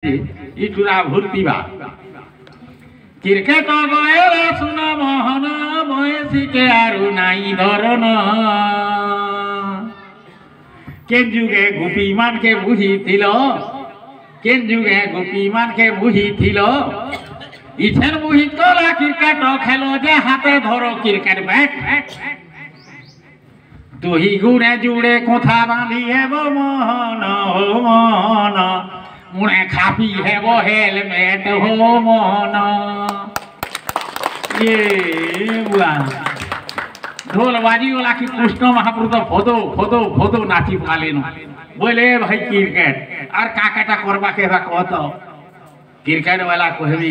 ইটুরা ভর্তিবা cricket বয়েরা শুনা মোহন বয়সীকে আরু নাই ধরন কেন যুগে গোপী মানকে বুঝিছিল কেন যুগে গোপী মানকে বুঝিছিল ইছেন বুঝিত ক্রিকেট খেলো যে হাতে ধরো ক্রিকেট ব্যাট তুহি গুড়ে জুড়ে কথা বাঁধি হেব মোহন হো মোহন মুড়ে খাপি হেব হেলমেট হো মোহন ঢোল বাজিওলা কি কৃষ্ণ মহাপ্রভু তো ফদো ফদো ফদো নাচি পালেন বলে ভাই ক্রিকেট আর কাকাটা করবা কে বা কত ক্রিকেট वाला কহবি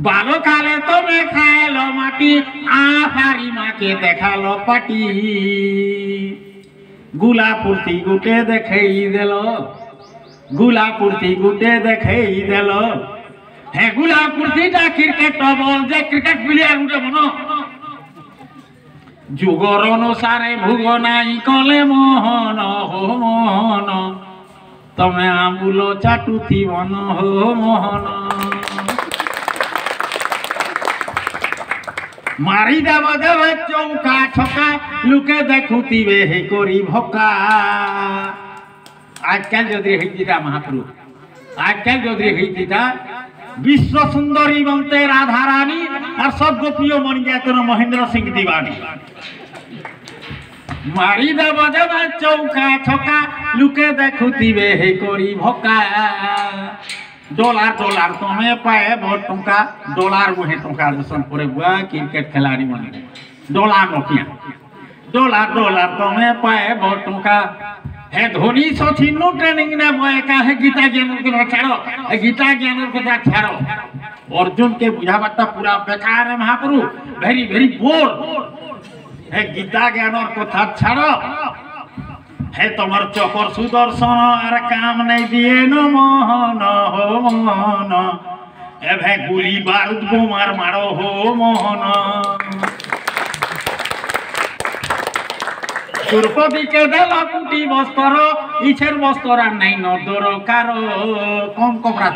বালকালে তুমি খাইলো মাটি আহারি মাকে দেখালো পাটি গুলাপুরতি গুটে দেখাই দিল গুলাপুরতি গুটে দেখাই দিল হ্যাঁ গুলাপুরতিটা ক্রিকেট বল যে ক্রিকেট প্লেয়ার উঠে মনো যুগর অনুসারে ভুগ নাই কলে মোহন হো মোহন তুমি আঙুল চাটুথি বন হো মোহন মারি দেব দেবে চৌকা ছকা লুকে দেখুতিবে হে করি ভকা আজকাল যদি হইতিটা মহাপ্রভু আজকাল যদি হইতিটা বিশ্ব সুন্দরী বলতে রাধা রানী আর সব গোপীয় মণিজাতন মহেন্দ্র সিং দিবানী মারি দেব দেবে চৌকা ছকা লুকে দেখুতিবে হে করি ভকা ডলার ডলার তুমি পাইব টঙ্কা ডলার মুহে টঙ্কা দর্শন করে বুয়া ক্রিকেট খেলাড়ি মানে ডলার নকিয়া ডলার ডলার তুমি পাইব টঙ্কা হে ধোনি সচিন ট্রেনিং না বয় কা হে গীতা জ্ঞানের কথা ছাড়ো হে গীতা জ্ঞানের কথা ছাড়ো অর্জুন কে বুঝাবাটা পুরা বেকার है महाप्रभु वेरी वेरी बोर হে গীতা জ্ঞানের কথা ছাড়ো হে তোমার চকর সুদর্শন আর কাম নাই দিয়ে ন মোহন হো মোহন এ ভে গুলি বারুদ বোমার মারো হো মোহন দ্রৌপদীকে দেল কুটি বস্ত্র ইছের বস্ত্র আর নাই ন দরকার কম কপড়া